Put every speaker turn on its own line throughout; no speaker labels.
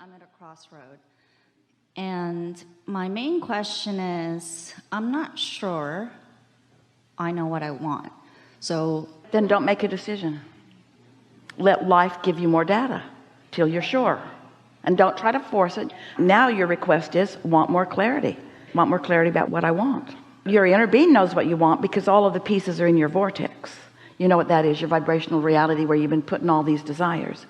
I'm at a crossroad. And my main question is, I'm not sure I know what I want. So
then don't make a decision. Let life give you more data till you're sure. And don't try to force it. Now your request is, want more clarity. Want more clarity about what I want. Your inner being knows what you want because all of the pieces are in your vortex. You know what that is, your vibrational reality where you've been putting all these desires.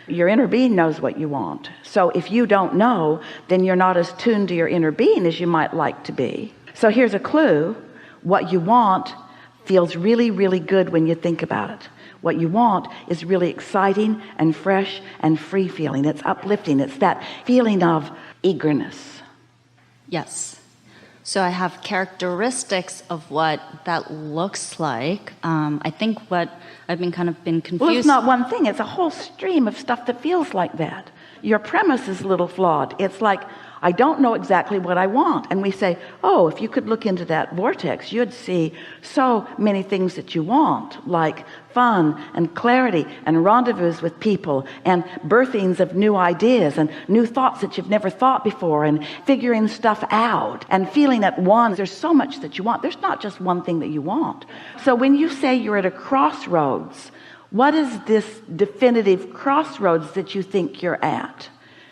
Your inner being knows what you want. So if you don't know, then you're not as tuned to your inner being as you might like to be. So here's a clue. What you want feels really, really good when you think about it. What you want is really exciting and fresh and free feeling. It's uplifting. It's that feeling of eagerness.
yes. So I have characteristics of what that looks like. I think what I've been confused.
Well, it's not one thing. It's a whole stream of stuff that feels like that. Your premise is a little flawed. It's like, I don't know exactly what I want. And we say, oh, if you could look into that vortex, you'd see so many things that you want, like fun and clarity and rendezvous with people and birthings of new ideas and new thoughts that you've never thought before and figuring stuff out and feeling at one. There's so much that you want. There's not just one thing that you want. So when you say you're at a crossroads, what is this definitive crossroads that you think you're at?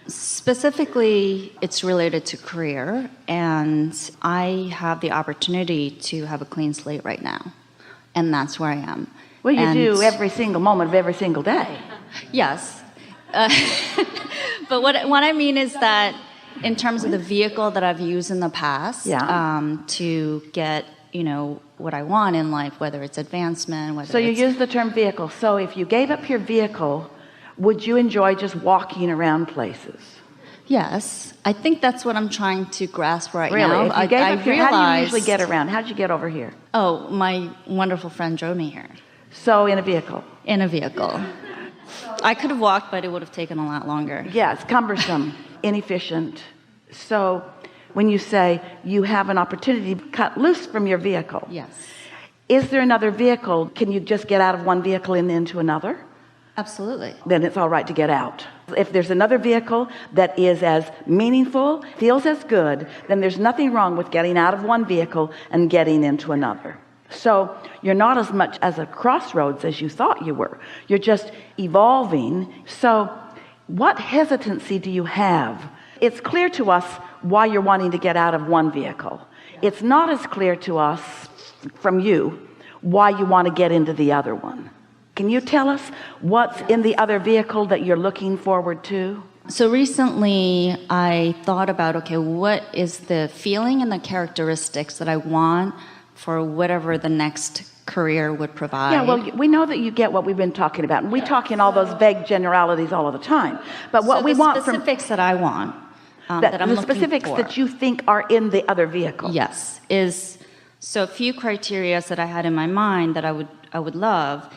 Specifically, it's related to career, and I have the opportunity to have a clean slate right now, and that's where I am.
Well, you do every single moment of every single day.
Yes. But what I mean is that in terms of the vehicle that I've used in the past to get, what I want in life, whether it's advancement,
So you use the term vehicle. So if you gave up your vehicle, would you enjoy just walking around places?
Yes. I think that's what I'm trying to grasp right
really?
now.
If you gave up how do you usually get around? How'd you get over here?
Oh, my wonderful friend drove me here.
So in a vehicle?
In a vehicle. I could have walked, but it would have taken a lot longer.
Yeah, it's cumbersome, inefficient. So when you say you have an opportunity to cut loose from your vehicle.
Yes.
Is there another vehicle? Can you just get out of one vehicle and into another?
Absolutely.
Then it's all right to get out. If there's another vehicle that is as meaningful, feels as good, then there's nothing wrong with getting out of one vehicle and getting into another. So you're not as much as a crossroads as you thought you were. You're just evolving. So what hesitancy do you have? It's clear to us why you're wanting to get out of one vehicle. It's not as clear to us from you why you want to get into the other one. Can you tell us what's in the other vehicle that you're looking forward to?
So recently I thought about, okay, what is the feeling and the characteristics that I want for whatever the next career would provide?
Yeah, well, we know that you get what we've been talking about, and we talk in all those vague generalities all of the time. But what we want from
the specifics that I want, that I'm
the
looking
specifics
for,
that you think are in the other vehicle.
yes, is so a few criteria that I had in my mind that I would love.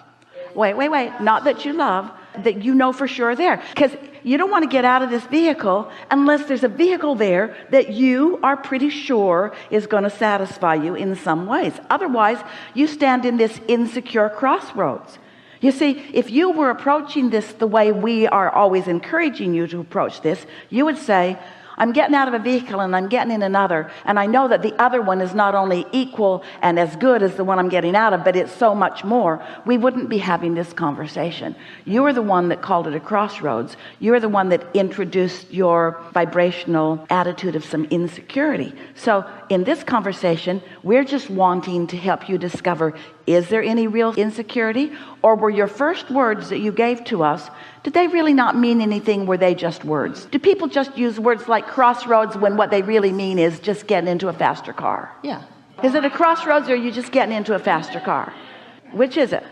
Wait, not that you love, that you know for sure are there, because you don't want to get out of this vehicle unless there's a vehicle there that you are pretty sure is going to satisfy you in some ways. Otherwise you stand in this insecure crossroads. You see, if you were approaching this the way we are always encouraging you to approach this, you would say, I'm getting out of a vehicle and I'm getting in another, and I know that the other one is not only equal and as good as the one I'm getting out of, but it's so much more. We wouldn't be having this conversation. You are the one that called it a crossroads. You're the one that introduced your vibrational attitude of some insecurity. So in this conversation, we're just wanting to help you discover, is there any real insecurity? Or were your first words that you gave to us, did they really not mean anything? Were they just words? Do people just use words like crossroads when what they really mean is just getting into a faster car?
Yeah.
Is it a crossroads, or are you just getting into a faster car? Which is it?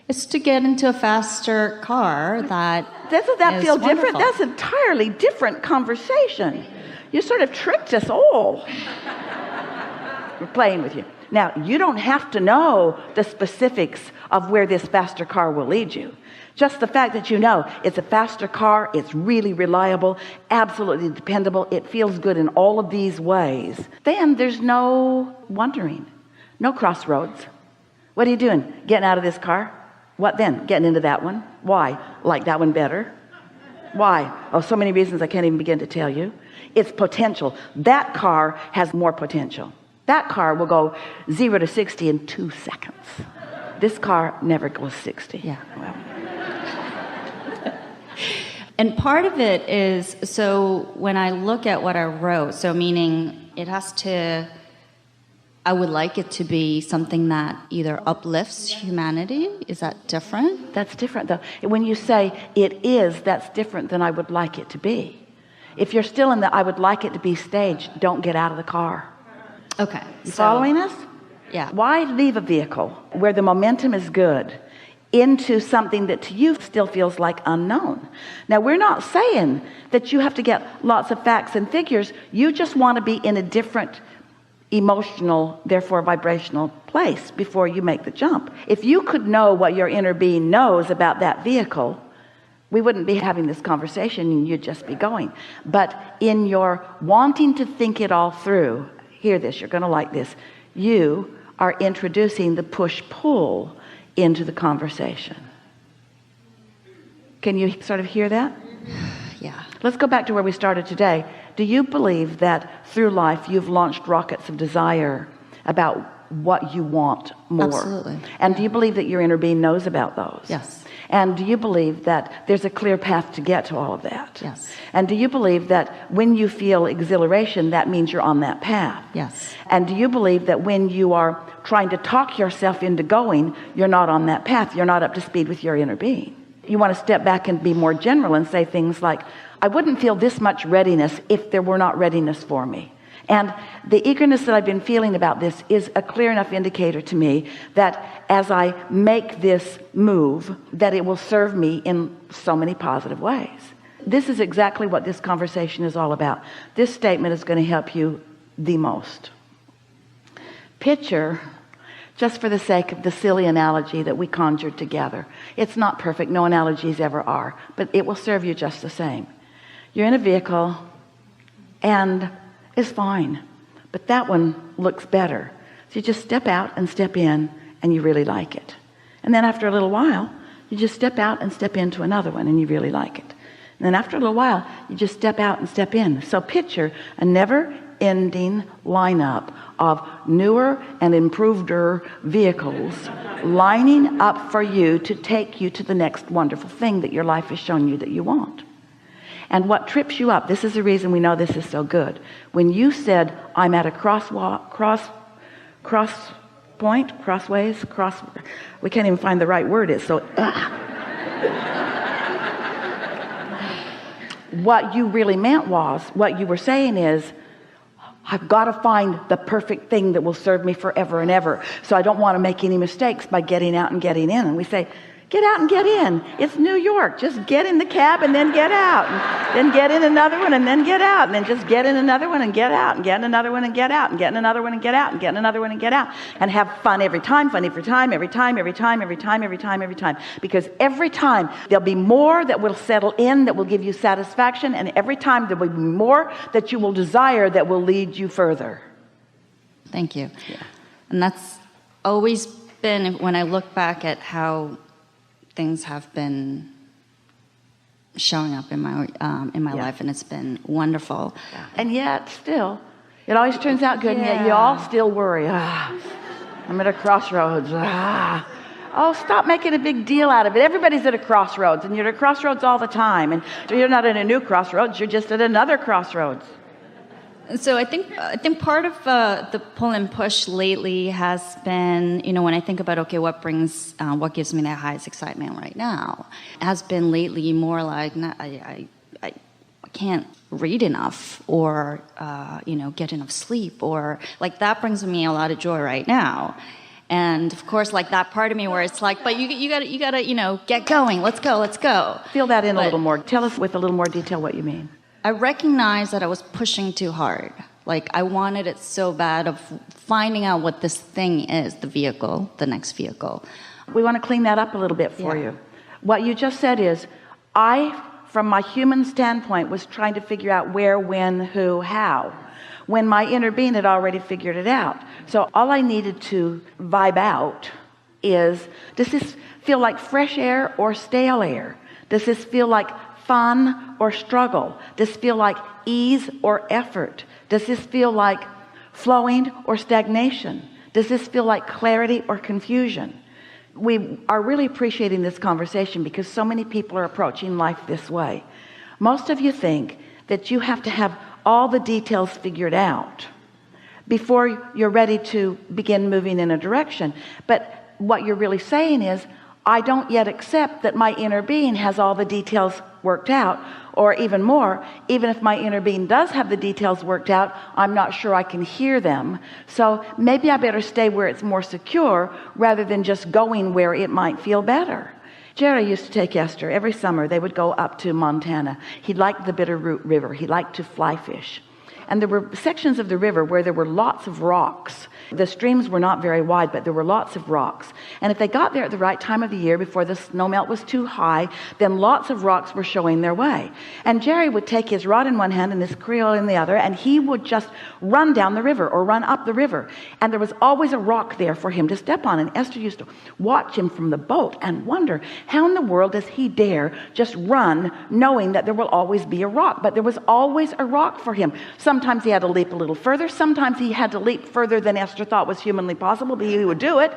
It's to get into a faster car that
Doesn't that feel
wonderful.
different? That's an entirely different conversation. You sort of tricked us all. We're playing with you. Now, you don't have to know the specifics of where this faster car will lead you. Just the fact that you know it's a faster car, it's really reliable, absolutely dependable, it feels good in all of these ways, then there's no wondering, no crossroads. What are you doing? Getting out of this car? What then? Getting into that one? Why? Like that one better? Why? Oh, so many reasons I can't even begin to tell you. It's potential. That car has more potential. That car will go 0 to 60 in 2 seconds. This car never goes 60.
Yeah.
Well.
And part of it is, so when I look at what I wrote, so meaning it has to, I would like it to be something that either uplifts humanity. Is that different?
That's different though. When you say it is, that's different than I would like it to be. If you're still in the I would like it to be stage, don't get out of the car.
Okay.
You following us?
Yeah.
Why leave a vehicle where the momentum is good into something that to you still feels like unknown? Now, we're not saying that you have to get lots of facts and figures. You just want to be in a different emotional, therefore vibrational place before you make the jump. If you could know what your inner being knows about that vehicle, we wouldn't be having this conversation and you'd just be going. But in your wanting to think it all through, hear this, you're going to like this. You are introducing the push-pull into the conversation. Can you sort of hear that?
Yeah.
Let's go back to where we started today. Do you believe that through life you've launched rockets of desire about what you want more?
Absolutely.
And do you believe that your inner being knows about those?
Yes.
And do you believe that there's a clear path to get to all of that?
Yes.
And do you believe that when you feel exhilaration, that means you're on that path?
Yes.
And do you believe that when you are trying to talk yourself into going, you're not on that path, you're not up to speed with your inner being? You want to step back and be more general and say things like, I wouldn't feel this much readiness if there were not readiness for me. And the eagerness that I've been feeling about this is a clear enough indicator to me that as I make this move, that it will serve me in so many positive ways. This is exactly what this conversation is all about. This statement is going to help you the most. Picture, just for the sake of the silly analogy that we conjured together. It's not perfect. No analogies ever are. But it will serve you just the same. You're in a vehicle and it's fine, but that one looks better. So you just step out and step in and you really like it. And then after a little while, you just step out and step into another one and you really like it. And then after a little while, you just step out and step in. So picture a never-ending lineup of newer and improveder vehicles lining up for you to take you to the next wonderful thing that your life has shown you that you want. And what trips you up, this is the reason we know this is so good. When you said, I'm at a we can't even find the right word. It's so, what you really meant was, what you were saying is, I've got to find the perfect thing that will serve me forever and ever. So I don't want to make any mistakes by getting out and getting in. And we say, get out and get in. It's New York. Just get in the cab and then get out. And then get in another one and then get out. And then just get in another one and get out. And get in another one and get out. And get in another one and get out. And get in another one and get out. And have fun every time. Fun every time. Every time. Every time. Every time. Every time. Every time. Because every time there'll be more that will settle in, that will give you satisfaction. And every time there will be more that you will desire that will lead you further.
Thank you.
Yeah.
And that's always been, when I look back at how things have been showing up in my life, and it's been wonderful.
Yeah. And yet still it always turns out good. And yet you all still worry, I'm at a crossroads. Oh, stop making a big deal out of it. Everybody's at a crossroads, and you're at a crossroads all the time, and you're not at a new crossroads, you're just at another crossroads.
So I think part of the pull and push lately has been, when I think about, okay, what gives me the highest excitement right now, has been lately more like, I can't read enough, or get enough sleep, or like that brings me a lot of joy right now. And of course, like that part of me where it's like, but you gotta get going. Let's go.
Feel that in a little more. Tell us with a little more detail what you mean.
I recognized that I was pushing too hard. Like I wanted it so bad of finding out what this thing is, the vehicle, the next vehicle.
We want to clean that up a little bit for you. What you just said is, I, from my human standpoint, was trying to figure out where, when, who, how, when my inner being had already figured it out. So all I needed to vibe out is, does this feel like fresh air or stale air? Does this feel like fun or struggle? Does this feel like ease or effort? Does this feel like flowing or stagnation? Does this feel like clarity or confusion? We are really appreciating this conversation because so many people are approaching life this way. Most of you think that you have to have all the details figured out before you're ready to begin moving in a direction. But what you're really saying is, I don't yet accept that my inner being has all the details worked out, or even more, even if my inner being does have the details worked out, I'm not sure I can hear them. So maybe I better stay where it's more secure rather than just going where it might feel better. Jerry used to take Esther every summer. They would go up to Montana. He liked the Bitterroot River. He liked to fly fish. And there were sections of the river where there were lots of rocks. The streams were not very wide, but there were lots of rocks. And if they got there at the right time of the year, before the snowmelt was too high, then lots of rocks were showing their way. And Jerry would take his rod in one hand and his creel in the other, and he would just run down the river or run up the river. And there was always a rock there for him to step on. And Esther used to watch him from the boat and wonder, how in the world does he dare just run knowing that there will always be a rock? But there was always a rock for him. Sometimes he had to leap a little further. Sometimes he had to leap further than Esther thought was humanly possible, but he would do it.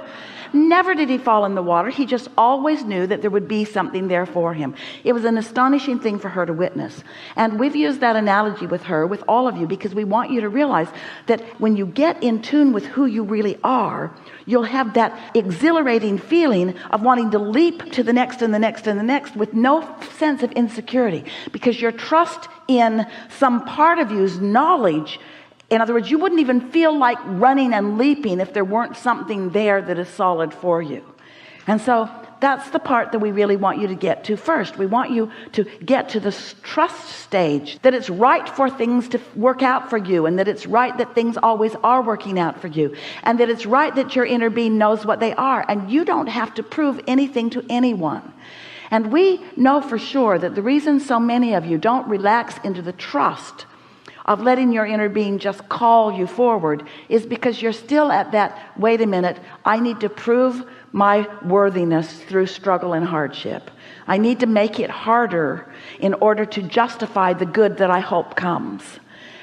Never did he fall in the water. He just always knew that there would be something there for him. It was an astonishing thing for her to witness. And we've used that analogy with her, with all of you, because we want you to realize that when you get in tune with who you really are, you'll have that exhilarating feeling of wanting to leap to the next and the next and the next with no sense of insecurity, because your trust in some part of you's knowledge. In other words, you wouldn't even feel like running and leaping if there weren't something there that is solid for you. And so that's the part that we really want you to get to first. We want you to get to the trust stage, that it's right for things to work out for you, and that it's right that things always are working out for you, and that it's right that your inner being knows what they are, and you don't have to prove anything to anyone. And we know for sure that the reason so many of you don't relax into the trust of letting your inner being just call you forward is because you're still at that, wait a minute, I need to prove my worthiness through struggle and hardship. I need to make it harder in order to justify the good that I hope comes.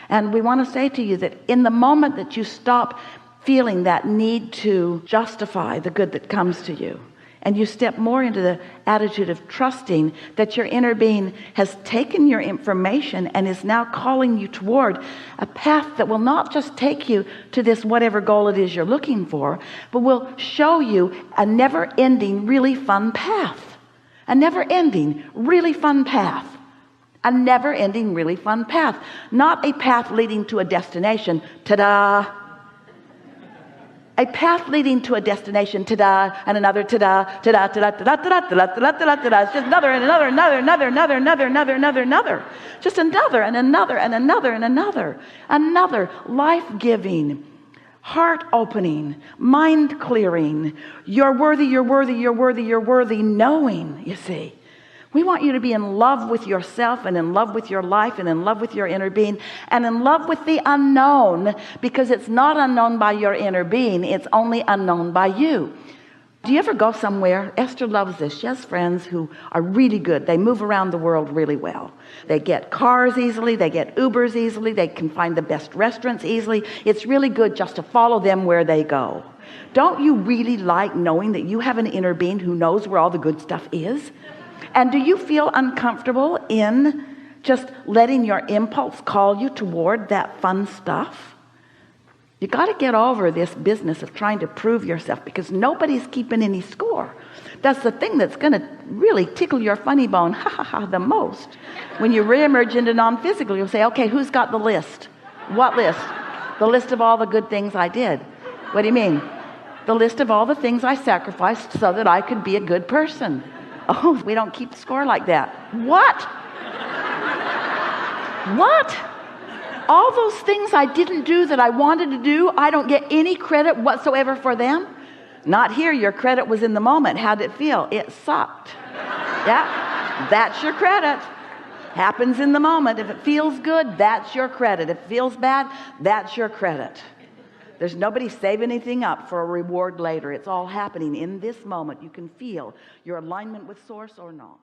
And we want to say to you that in the moment that you stop feeling that need to justify the good that comes to you, and you step more into the attitude of trusting that your inner being has taken your information and is now calling you toward a path that will not just take you to this whatever goal it is you're looking for, but will show you a never-ending, really fun path. A never-ending, really fun path. A never-ending, really fun path. Not a path leading to a destination. Ta-da! A path leading to a destination, ta-da, and another ta-da, ta-da, ta-da, ta-da, ta-da, ta-da, ta-da, ta-da, ta-da. It's just another and another, another. Just another and another and another and another. Another life-giving, heart-opening, mind-clearing, you're worthy, you're worthy, you're worthy, you're worthy, knowing, you see. We want you to be in love with yourself and in love with your life and in love with your inner being and in love with the unknown, because it's not unknown by your inner being. It's only unknown by you. Do you ever go somewhere? Esther loves this. She has friends who are really good. They move around the world really well. They get cars easily. They get Ubers easily. They can find the best restaurants easily. It's really good just to follow them where they go. Don't you really like knowing that you have an inner being who knows where all the good stuff is? And do you feel uncomfortable in just letting your impulse call you toward that fun stuff? You got to get over this business of trying to prove yourself, because nobody's keeping any score. That's the thing that's going to really tickle your funny bone the most. When you reemerge into non-physical, you'll say, okay, who's got the list? What list? The list of all the good things I did. What do you mean? The list of all the things I sacrificed so that I could be a good person. Oh, we don't keep score like that. What? What? All those things I didn't do that I wanted to do, I don't get any credit whatsoever for them? Not here. Your credit was in the moment. How did it feel? It sucked. Yeah, that's your credit. Happens in the moment. If it feels good, that's your credit. If it feels bad, that's your credit. There's nobody saving anything up for a reward later. It's all happening in this moment. You can feel your alignment with Source or not.